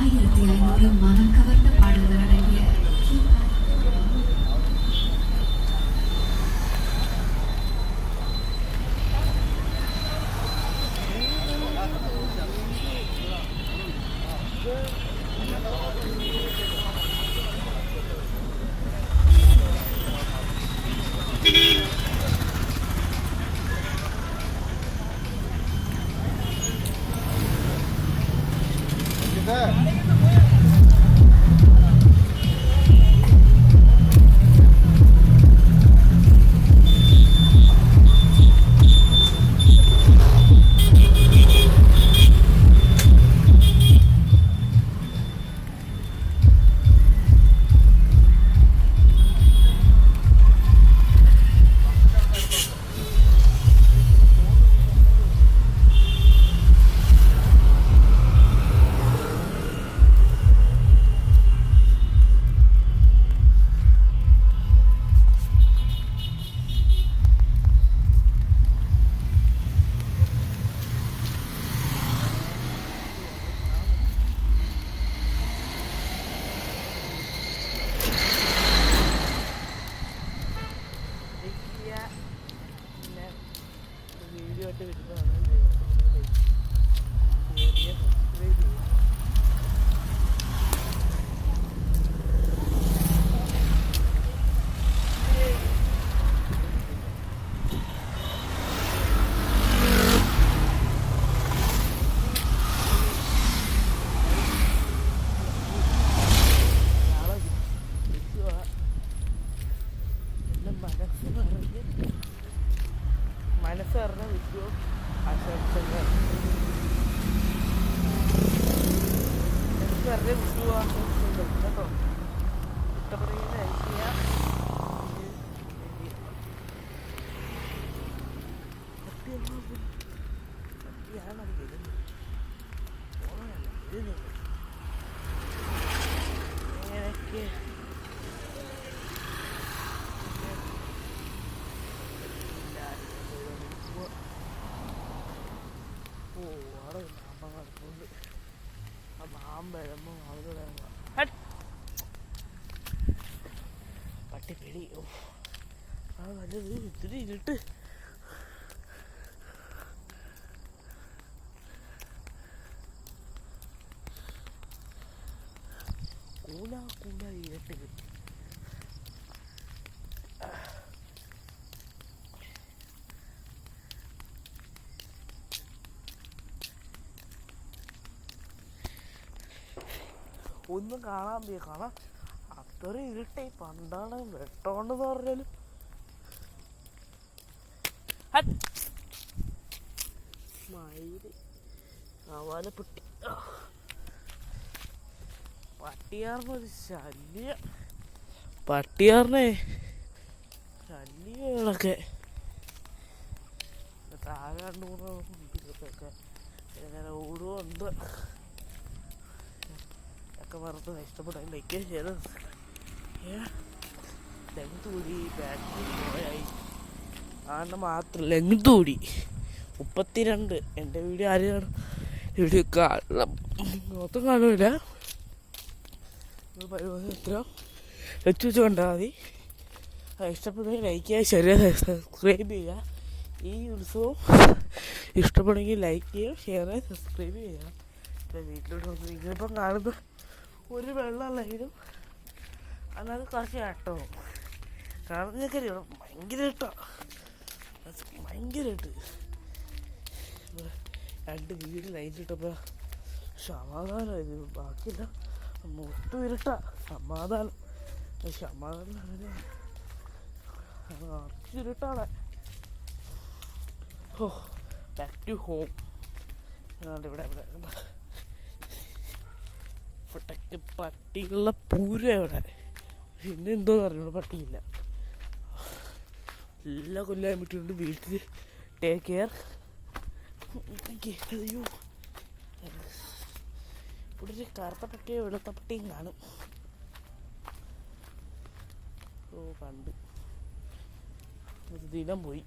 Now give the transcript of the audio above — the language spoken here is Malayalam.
1500 മനം കവർന്ന പാടുകളടങ്ങിയ മനസ്സറിഞ്ഞ വിഷു ആശംസകൾ. മനസ്സറിഞ്ഞ വിഷു ആശംസകൾ കേട്ടോ. ഇഷ്ടപ്പെടുന്ന ഐക്യ സത്യാണ് വരുന്നത്. അങ്ങനെയൊക്കെ പട്ടിപ്പിടി നല്ലത് ഇത്തിരി ഇരുട്ട്. കൂല ഇരുട്ട് ഒന്നും കാണാൻ കാണാം. അത്ര ഇരുട്ടെ പണ്ടാണ് വെട്ടോണ്ടെന്ന് പറഞ്ഞാലും മയില് കവാലപ്പെട്ടി പട്ടിയാറിനൊരു ശല്യം. പട്ടിയാറിനെ ശല്യങ്ങളൊക്കെ താഴെ കണ്ടുകൂടൊക്കെ ഇങ്ങനെ ഓടുന്നുണ്ട്. ഒക്കെ വറുത്ത് ഇഷ്ടപ്പെടാൻ ലൈക്ക് ചെയ്ത് ലെങ്ത് കൂടി ബാറ്ററി പോയായി ആണ്ട് മാത്രം ലെങ്ത് കൂടി 32. എൻ്റെ വീഡിയോ ആരും വീഡിയോ കാണണം മൊത്തം കാണൂല. എത്ര വെച്ച് കണ്ടാൽ മതി. ഇഷ്ടപ്പെടുമെങ്കിൽ ലൈക്ക് ചെയ്യുക, ഷെയർ സബ്സ്ക്രൈബ് ചെയ്യുക. ഈ ഉത്സവം ഇഷ്ടപ്പെടുമെങ്കിൽ ലൈക്ക് ചെയ്യുക, ഷെയർ ചെയ്യുക, സബ്സ്ക്രൈബ് ചെയ്യുക. വീട്ടിലോട്ട് വന്ന് നിങ്ങളിപ്പം കാണുന്ന ഒരു വെള്ളമല്ലെങ്കിലും അല്ലാതെ കുറച്ച് കേട്ടോ കാണുന്നതൊക്കെ ഭയങ്കര ഇട്ടാണ്. ഭയങ്കരമായിട്ട് 2 വീട് ലൈറ്റിട്ടപ്പോൾ സമാധാനമായത്. ബാക്കിയില്ല മൊത്തം ഇരുട്ടാ. സമാധാനം ഇരുട്ടാണ്. ഓ ബാക്ക് ടു ഹോം. ഇവിടെ പട്ടികളുടെ പൂരം ഇവിടെ. പിന്നെ എന്തോന്ന് അറിഞ്ഞു പട്ടിയില്ല. എല്ലാ കൊല്ലം വിട്ടിട്ടുണ്ട്. വീട്ടിൽ ടേക്ക് കെയർ. അയ്യോ ഇവിടെ ഒരു കറുത്ത പട്ടിയോ വെളുത്ത പട്ടിയും കാണും. ഓ പണ്ട് ദിനം പോയി.